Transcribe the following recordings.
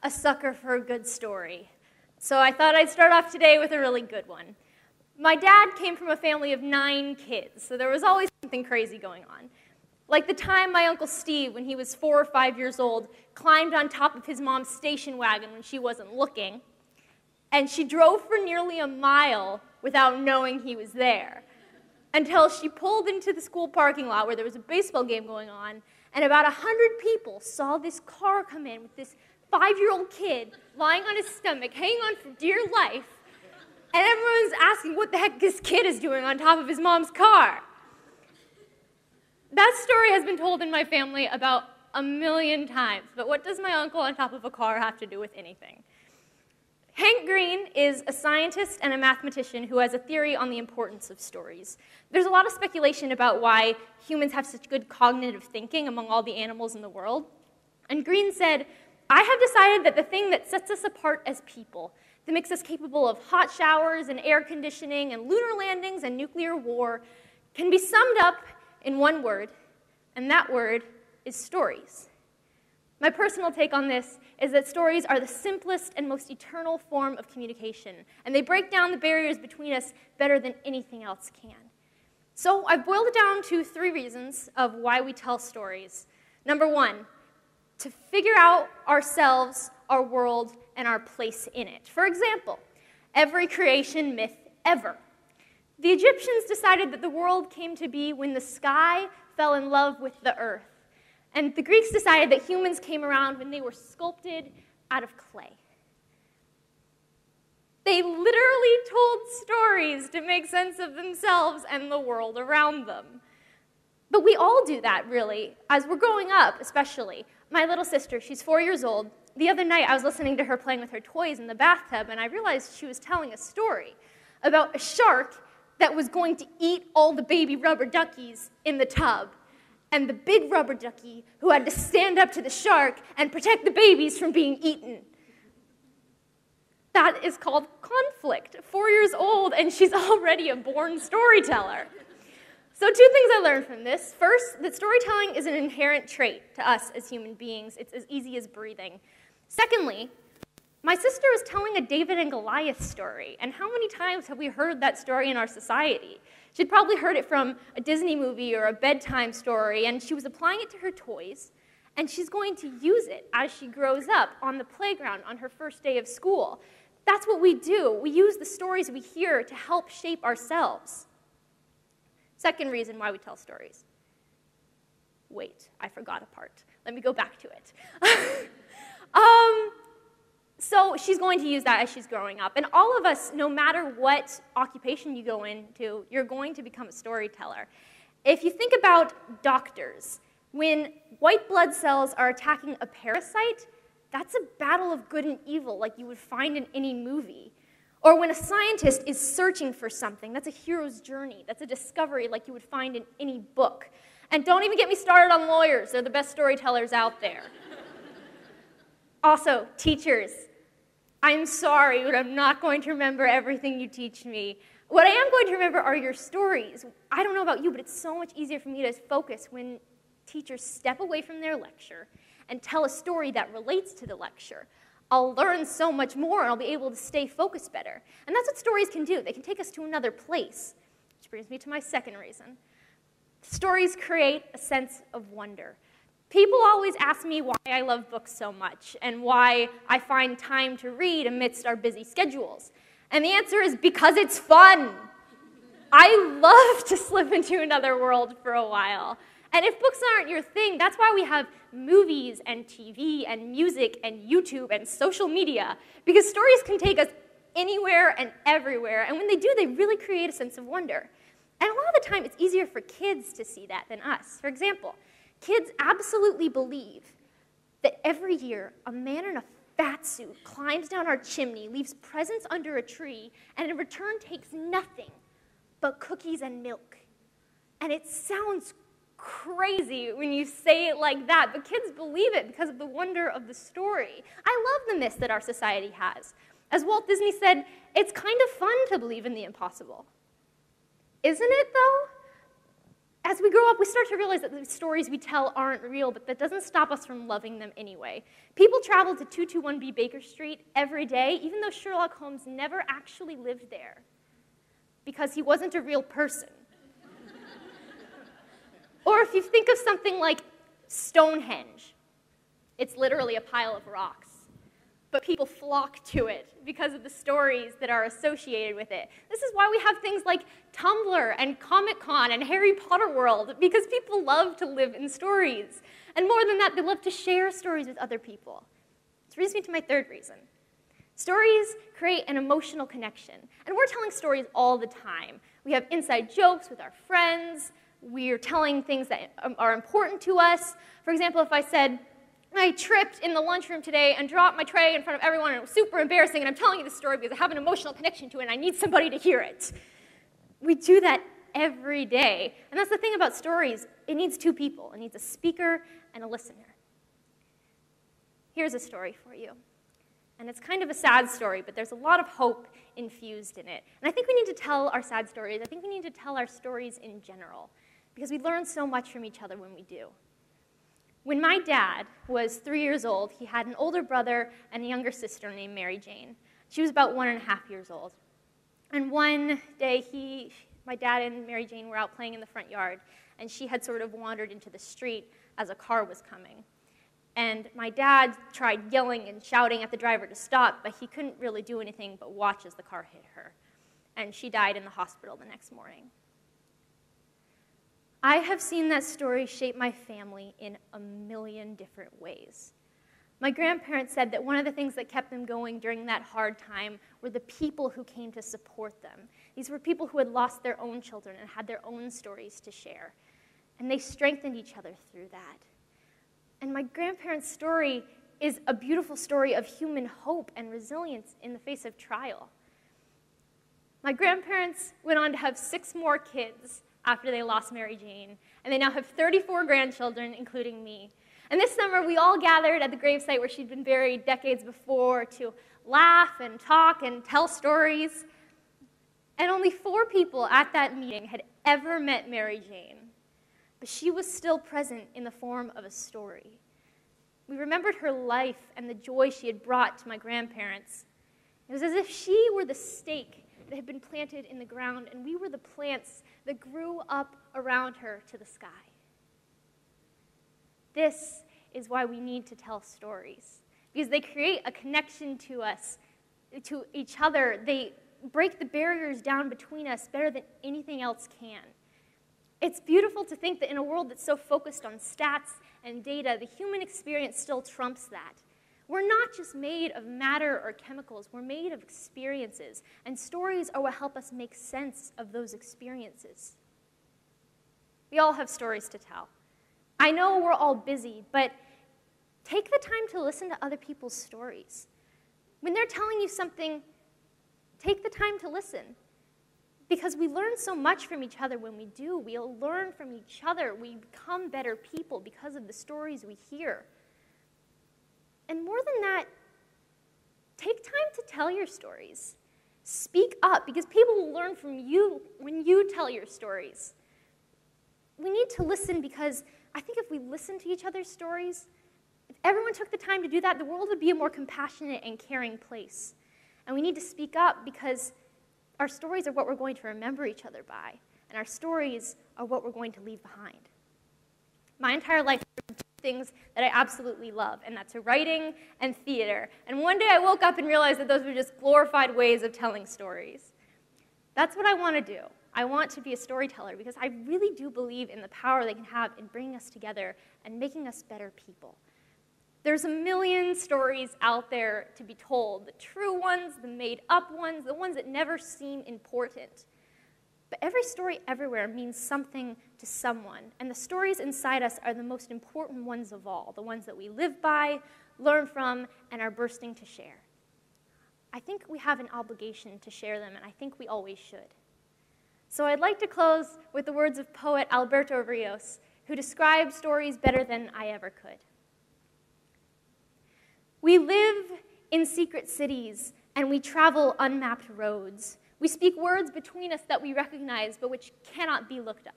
a sucker for a good story. So I thought I'd start off today with a really good one. My dad came from a family of 9 kids, so there was always something crazy going on. Like the time my Uncle Steve, when he was 4 or 5 years old, climbed on top of his mom's station wagon when she wasn't looking, and she drove for nearly a mile without knowing he was there, until she pulled into the school parking lot where there was a baseball game going on, and about 100 people saw this car come in with this 5-year-old kid lying on his stomach, hanging on for dear life, and everyone's asking what the heck this kid is doing on top of his mom's car. That story has been told in my family about 1,000,000 times, but what does my uncle on top of a car have to do with anything? Hank Green is a scientist and a mathematician who has a theory on the importance of stories. There's a lot of speculation about why humans have such good cognitive thinking among all the animals in the world. And Green said, "I have decided that the thing that sets us apart as people, that makes us capable of hot showers and air conditioning and lunar landings and nuclear war, can be summed up in one word, and that word is stories." My personal take on this is that stories are the simplest and most eternal form of communication, and they break down the barriers between us better than anything else can. So I've boiled it down to 3 reasons of why we tell stories. Number 1, to figure out ourselves, our world, and our place in it. For example, every creation myth ever. The Egyptians decided that the world came to be when the sky fell in love with the earth. And the Greeks decided that humans came around when they were sculpted out of clay. They literally told stories to make sense of themselves and the world around them. But we all do that, really, as we're growing up, especially. My little sister, she's 4 years old. The other night, I was listening to her playing with her toys in the bathtub, and I realized she was telling a story about a shark that was going to eat all the baby rubber duckies in the tub, and the big rubber ducky who had to stand up to the shark and protect the babies from being eaten. That is called conflict. 4 years old, and she's already a born storyteller. So 2 things I learned from this. First, that storytelling is an inherent trait to us as human beings. It's as easy as breathing. Secondly, my sister was telling a David and Goliath story, and how many times have we heard that story in our society? She'd probably heard it from a Disney movie or a bedtime story, and she was applying it to her toys, and she's going to use it as she grows up on the playground on her first day of school. That's what we do. We use the stories we hear to help shape ourselves. Second reason why we tell stories. Wait, I forgot a part. Let me go back to it. So she's going to use that as she's growing up. And all of us, no matter what occupation you go into, you're going to become a storyteller. If you think about doctors, when white blood cells are attacking a parasite, that's a battle of good and evil like you would find in any movie. Or when a scientist is searching for something, that's a hero's journey. That's a discovery like you would find in any book. And don't even get me started on lawyers. They're the best storytellers out there. Also, teachers. I'm sorry, but I'm not going to remember everything you teach me. What I am going to remember are your stories. I don't know about you, but it's so much easier for me to focus when teachers step away from their lecture and tell a story that relates to the lecture. I'll learn so much more, and I'll be able to stay focused better. And that's what stories can do. They can take us to another place, which brings me to my second reason. Stories create a sense of wonder. People always ask me why I love books so much and why I find time to read amidst our busy schedules. And the answer is because it's fun. I love to slip into another world for a while. And if books aren't your thing, that's why we have movies and TV and music and YouTube and social media, because stories can take us anywhere and everywhere, and when they do, they really create a sense of wonder. And a lot of the time, it's easier for kids to see that than us. For example, kids absolutely believe that every year, a man in a fat suit climbs down our chimney, leaves presents under a tree, and in return takes nothing but cookies and milk. And it sounds crazy when you say it like that, but kids believe it because of the wonder of the story. I love the myths that our society has. As Walt Disney said, it's kind of fun to believe in the impossible. Isn't it, though? as we grow up, we start to realize that the stories we tell aren't real, but that doesn't stop us from loving them anyway. People travel to 221B Baker Street every day, even though Sherlock Holmes never actually lived there, because he wasn't a real person. Or if you think of something like Stonehenge, it's literally a pile of rocks. But people flock to it because of the stories that are associated with it. This is why we have things like Tumblr and Comic-Con and Harry Potter World, because people love to live in stories. And more than that, they love to share stories with other people. This brings me to my third reason. Stories create an emotional connection. And we're telling stories all the time. We have inside jokes with our friends. We're telling things that are important to us. For example, if I said, I tripped in the lunchroom today and dropped my tray in front of everyone, and it was super embarrassing, and I'm telling you this story because I have an emotional connection to it, and I need somebody to hear it. We do that every day. And that's the thing about stories. It needs two people. It needs a speaker and a listener. Here's a story for you. And it's kind of a sad story, but there's a lot of hope infused in it. And I think we need to tell our sad stories. I think we need to tell our stories in general, because we learn so much from each other when we do. When my dad was 3 years old, he had an older brother and a younger sister named Mary Jane. She was about 1.5 years old. And one day, my dad and Mary Jane were out playing in the front yard, and she had sort of wandered into the street as a car was coming. And my dad tried yelling and shouting at the driver to stop, but he couldn't really do anything but watch as the car hit her. And she died in the hospital the next morning. I have seen that story shape my family in a million different ways. My grandparents said that one of the things that kept them going during that hard time were the people who came to support them. These were people who had lost their own children and had their own stories to share. And they strengthened each other through that. And my grandparents' story is a beautiful story of human hope and resilience in the face of trial. My grandparents went on to have 6 more kids after they lost Mary Jane, and they now have 34 grandchildren, including me. And this summer, we all gathered at the gravesite where she'd been buried decades before to laugh and talk and tell stories. And only 4 people at that meeting had ever met Mary Jane, but she was still present in the form of a story. We remembered her life and the joy she had brought to my grandparents. It was as if she were the stake that had been planted in the ground, and we were the plants that grew up around her to the sky. This is why we need to tell stories, because they create a connection to us, to each other. They break the barriers down between us better than anything else can. It's beautiful to think that in a world that's so focused on stats and data, the human experience still trumps that. We're not just made of matter or chemicals, we're made of experiences, and stories are what help us make sense of those experiences. We all have stories to tell. I know we're all busy, but take the time to listen to other people's stories. When they're telling you something, take the time to listen, because we learn so much from each other when we do. We'll learn from each other. We become better people because of the stories we hear. And more than that, take time to tell your stories. Speak up, because people will learn from you when you tell your stories. We need to listen, because I think if we listen to each other's stories, if everyone took the time to do that, the world would be a more compassionate and caring place. And we need to speak up, because our stories are what we're going to remember each other by, and our stories are what we're going to leave behind. My entire life, things that I absolutely love, and that's writing and theater. And one day I woke up and realized that those were just glorified ways of telling stories. That's what I want to do. I want to be a storyteller, because I really do believe in the power they can have in bringing us together and making us better people. There's a million stories out there to be told, the true ones, the made-up ones, the ones that never seem important. But every story everywhere means something to someone, and the stories inside us are the most important ones of all, the ones that we live by, learn from, and are bursting to share. I think we have an obligation to share them, and I think we always should. So I'd like to close with the words of poet Alberto Rios, who describes stories better than I ever could. We live in secret cities, and we travel unmapped roads. We speak words between us that we recognize, but which cannot be looked up.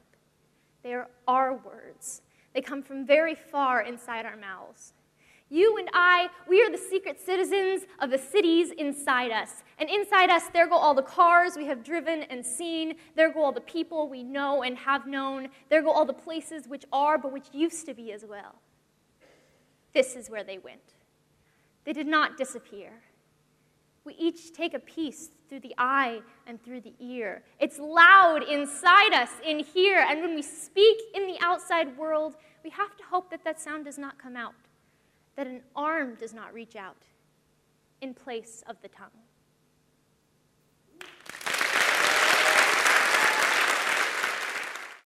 They are our words. They come from very far inside our mouths. You and I, we are the secret citizens of the cities inside us. And inside us, there go all the cars we have driven and seen. There go all the people we know and have known. There go all the places which are, but which used to be as well. This is where they went. They did not disappear. We each take a piece through the eye and through the ear. It's loud inside us in here, and when we speak in the outside world, we have to hope that that sound does not come out, that an arm does not reach out in place of the tongue.